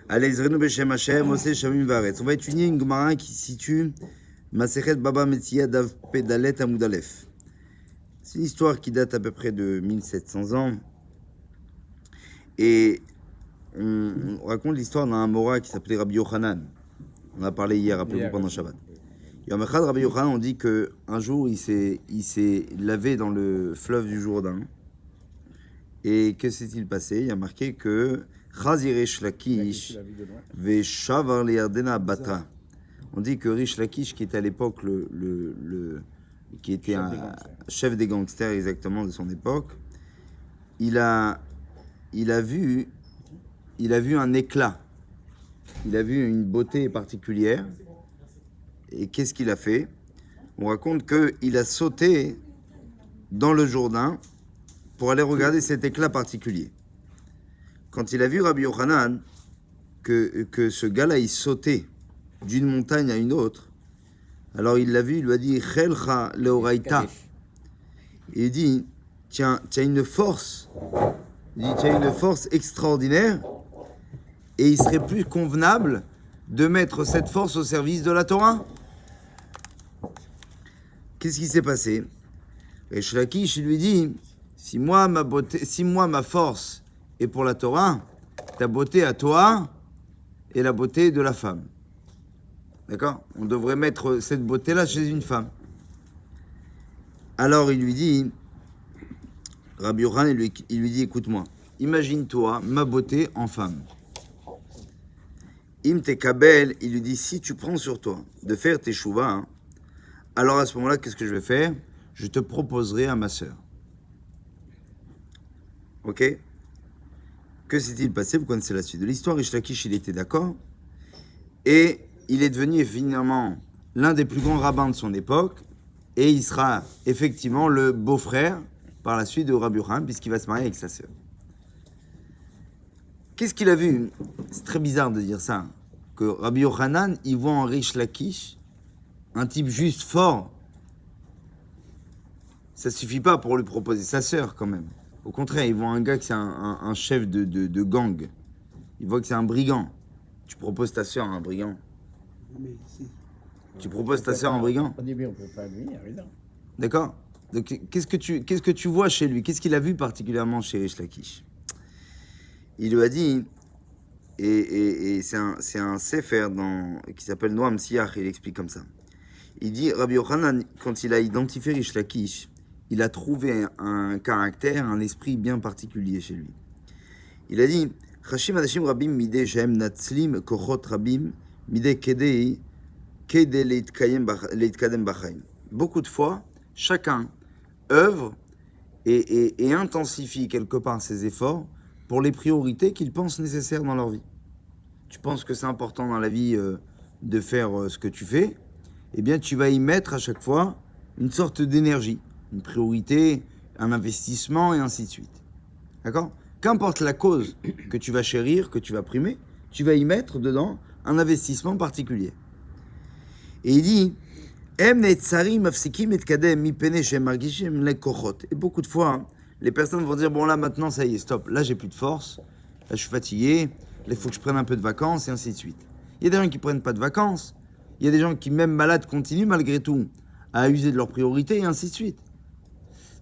Allez, Zrenu Beshem Hashem, Ose Shamim Varetz. On va étudier une Gemara qui se situe Masechet Baba Metzia Dav Pedalet Amud Aleph. C'est une histoire qui date à peu près de 1700 ans. Et on raconte l'histoire d'un Amora qui s'appelait Rabbi Yochanan. On en a parlé hier, rappelez-vous, pendant Shabbat. Yom Echad, Rabbi Yochanan, on dit qu'un jour, il s'est lavé dans le fleuve du Jourdain. Et que s'est-il passé? Il y a marqué que Chaz Yeresh Lakish Veshavar Liardena Batra. On dit que Rish Lakish, qui était à l'époque qui était un chef des gangsters exactement de son époque, il a vu un éclat. Il a vu une beauté particulière. Et qu'est-ce qu'il a fait? On raconte qu'il a sauté dans le Jourdain pour aller regarder cet éclat particulier. Quand il a vu Rabbi Yochanan que ce gars-là, il sautait d'une montagne à une autre, alors il l'a vu, il lui a dit « Chelcha leoraita ». Il dit « Tiens, tu as une force. » Il dit « Tu as une force extraordinaire et il serait plus convenable de mettre cette force au service de la Torah. » Qu'est-ce qui s'est passé? Et Shlakish, il lui dit « Si moi, ma force est pour la Torah, ta beauté à toi est la beauté de la femme. » D'accord? On devrait mettre cette beauté-là chez une femme. Alors il lui dit, Rabbi Yochanan, il lui dit, écoute-moi, imagine-toi ma beauté en femme. Im tekabel, il lui dit, si tu prends sur toi de faire tes chouvas, hein, alors à ce moment-là, qu'est-ce que je vais faire? Je te proposerai à ma sœur. Ok? Que s'est-il passé? Vous connaissez la suite de l'histoire. Rish Lakish, il était d'accord. Et il est devenu finalement l'un des plus grands rabbins de son époque. Et il sera effectivement le beau-frère par la suite de Rabbi Yochanan, puisqu'il va se marier avec sa sœur. Qu'est-ce qu'il a vu? C'est très bizarre de dire ça. Que Rabbi Yochanan, il voit en Rish Lakish un type juste fort. Ça suffit pas pour lui proposer sa sœur quand même. Au contraire, il voit un gars qui c'est un chef de gang. Il voit que c'est un brigand. Tu proposes ta sœur à un brigand. Mais si. Tu proposes ta sœur à un brigand. Au début, on ne peut pas lui, évidemment. D'accord? Donc, qu'est-ce que tu vois chez lui? Qu'est-ce qu'il a vu particulièrement chez Rish Lakish? Il lui a dit, et c'est un sefer qui s'appelle Noam Siach, il explique comme ça. Il dit, Rabbi Yochanan, quand il a identifié Rish Lakish, il a trouvé un caractère, un esprit bien particulier chez lui. Il a dit, Chashim adashim rabim mideh shem natzlim kochot rabim mideh kedei leitkadem b'chaim. Beaucoup de fois, chacun œuvre et intensifie quelque part ses efforts pour les priorités qu'il pense nécessaires dans leur vie. Tu penses que c'est important dans la vie de faire ce que tu fais, eh bien tu vas y mettre à chaque fois une sorte d'énergie, une priorité, un investissement et ainsi de suite. D'accord? Qu'importe la cause que tu vas chérir, que tu vas primer, tu vas y mettre dedans un investissement particulier. Et il dit, et beaucoup de fois, les personnes vont dire, bon là maintenant ça y est, stop, là j'ai plus de force, là je suis fatigué, là il faut que je prenne un peu de vacances et ainsi de suite. Il y a des gens qui prennent pas de vacances, il y a des gens qui même malades continuent malgré tout à user de leurs priorités et ainsi de suite.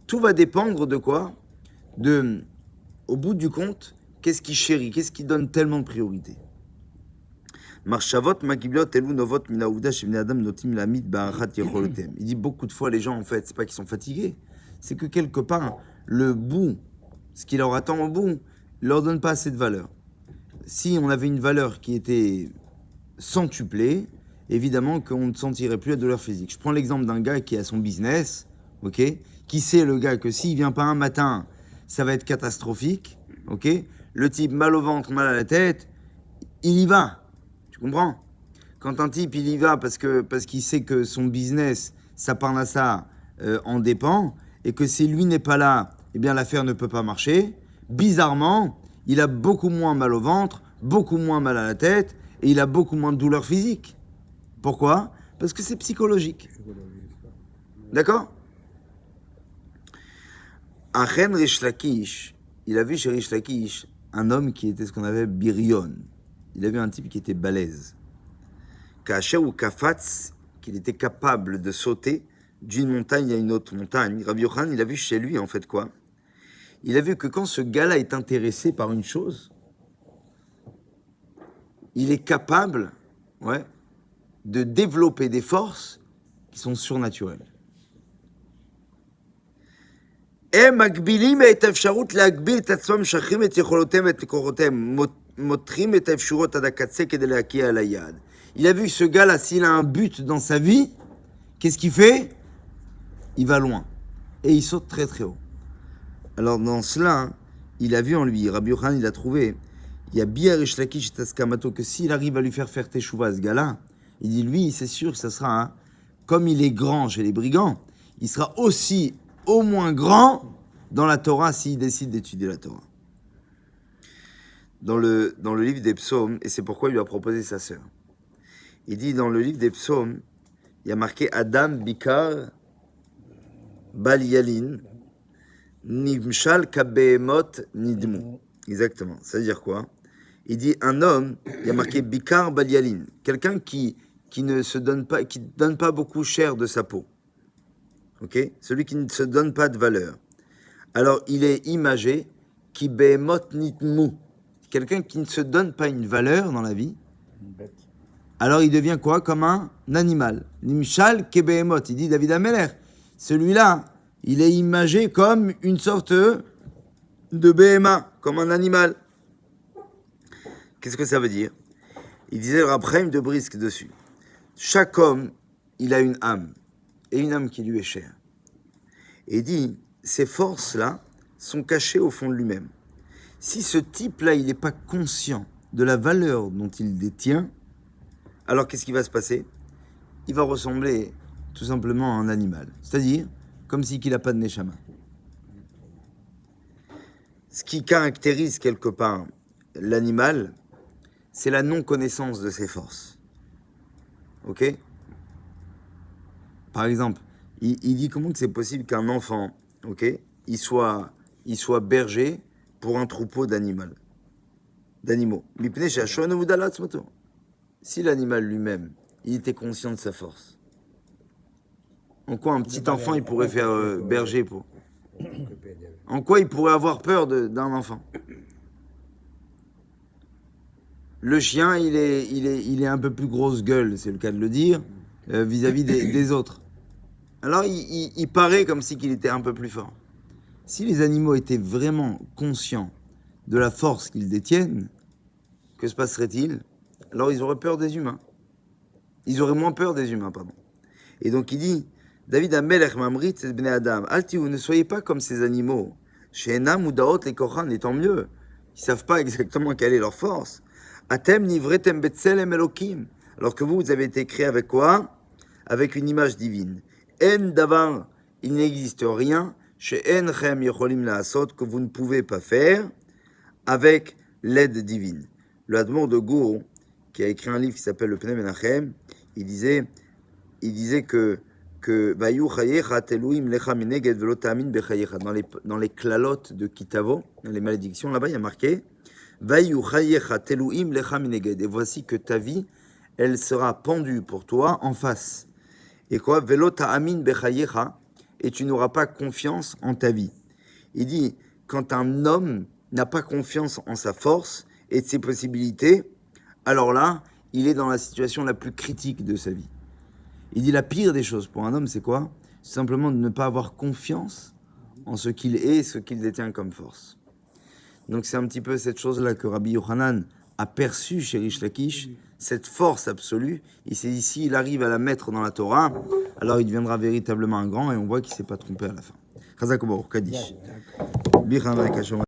Tout va dépendre de quoi? Au bout du compte, qu'est-ce qui chérit? Qu'est-ce qui donne tellement de priorité? Il dit beaucoup de fois, les gens, en fait, c'est pas qu'ils sont fatigués, c'est que quelque part, le bout, ce qui leur attend au bout, leur donne pas assez de valeur. Si on avait une valeur qui était centuplée, évidemment qu'on ne sentirait plus la douleur physique. Je prends l'exemple d'un gars qui a son business, ok, qui sait le gars que s'il vient pas un matin, ça va être catastrophique, ok. Le type mal au ventre, mal à la tête, il y va. Tu comprends? Quand un type il y va parce qu'il sait que son business, sa parnassa en dépend et que si lui n'est pas là, eh bien l'affaire ne peut pas marcher. Bizarrement, il a beaucoup moins mal au ventre, beaucoup moins mal à la tête et il a beaucoup moins de douleur physique. Pourquoi? Parce que c'est psychologique. D'accord? Achen Rish Lakish, il a vu chez Rish Lakish un homme qui était ce qu'on appelle Birion. il a vu un type qui était balèze. Kacher ou kafatz, qu'il était capable de sauter d'une montagne à une autre montagne. Rabbi Yochanan, il a vu chez lui, en fait, quoi? Il a vu que quand ce gars-là est intéressé par une chose, il est capable, de développer des forces qui sont surnaturelles. הם מגבילים את האפשרות להגביל את עצמם, משחררים את יכולותיהם ואת כוחותיהם, מותחים את האפשרויות עד הקצה כדי להגיע אל היעד. Il a vu ce gars-là, s'il a un but dans sa vie, qu'est-ce qu'il fait? Il va loin. Et il saute très très haut. Alors dans cela, il a vu en lui, Rabbi Yochanan, il a trouvé, il y a bien Rish Lakish et Taskamato, que s'il arrive à lui faire teshuva, ce gars-là, il dit, lui, c'est sûr que ça sera, comme il est grand chez les brigands, il sera aussi au moins grand dans la Torah s'il décide d'étudier la Torah. Dans le livre des psaumes, et c'est pourquoi il lui a proposé sa sœur, il dit dans le livre des psaumes, il y a marqué Adam Bikar Bal Yalin Nimshal Kabehemot Nidmu. Exactement. Ça veut dire quoi? Il dit un homme, il y a marqué Bikar Bal Yalin, quelqu'un qui ne se donne pas, qui donne pas beaucoup cher de sa peau. Ok? Celui qui ne se donne pas de valeur. Alors il est imagé qui Behemot Nidmu. Quelqu'un qui ne se donne pas une valeur dans la vie. Une bête. Alors il devient quoi? Comme un animal. Nimshal Kebehemot. Il dit David Ameler. Celui-là, il est imagé comme une sorte de Behema, comme un animal. Qu'est-ce que ça veut dire? Il disait le Rav Chaim de Brisk dessus. Chaque homme, il a une âme. Et une âme qui lui est chère. Et il dit, ces forces-là sont cachées au fond de lui-même. Si ce type-là, il n'est pas conscient de la valeur dont il détient, alors qu'est-ce qui va se passer? Il va ressembler tout simplement à un animal. C'est-à-dire, comme si il n'a pas de neshama. Ce qui caractérise quelque part l'animal, c'est la non-connaissance de ses forces. Ok? Par exemple, il dit comment que c'est possible qu'un enfant, ok, il soit berger pour un troupeau d'animaux. Si l'animal lui-même, il était conscient de sa force, en quoi un petit enfant il pourrait faire berger pour? En quoi il pourrait avoir peur d'un enfant? Le chien, il est un peu plus grosse gueule, c'est le cas de le dire, vis-à-vis des autres. Alors il paraît comme si qu'il était un peu plus fort. Si les animaux étaient vraiment conscients de la force qu'ils détiennent, que se passerait-il? Alors ils auraient peur des humains. Ils auraient moins peur des humains, pardon. Et donc il dit, David Amelech Mamrit c'est Bnei Adam. Altiou, ne soyez pas comme ces animaux. Chez Enam ou Daot les Kochan, et tant mieux. Ils savent pas exactement quelle est leur force. Atem nivretem betzelem Elokim. Alors que vous avez été créés avec quoi? Avec une image divine. En davar, il n'existe rien. Chez Enchem Yecholim Laasot, que vous ne pouvez pas faire avec l'aide divine. Le Admor de Gour, qui a écrit un livre qui s'appelle le Pnei Menachem, il disait que dans les klalotes de Kitavo, dans les malédictions, là-bas il y a marqué et voici que ta vie, elle sera pendue pour toi en face. Et quoi? Et tu n'auras pas confiance en ta vie. Il dit, quand un homme n'a pas confiance en sa force et de ses possibilités, alors là, il est dans la situation la plus critique de sa vie. Il dit, la pire des choses pour un homme, c'est quoi? C'est simplement de ne pas avoir confiance en ce qu'il est, ce qu'il détient comme force. Donc c'est un petit peu cette chose-là que Rabbi Yochanan a perçu chez Rish Lakish, cette force absolue. Il s'est dit, s'il arrive à la mettre dans la Torah, alors il deviendra véritablement un grand, et on voit qu'il ne s'est pas trompé à la fin. Chazak Baruch Kaddish.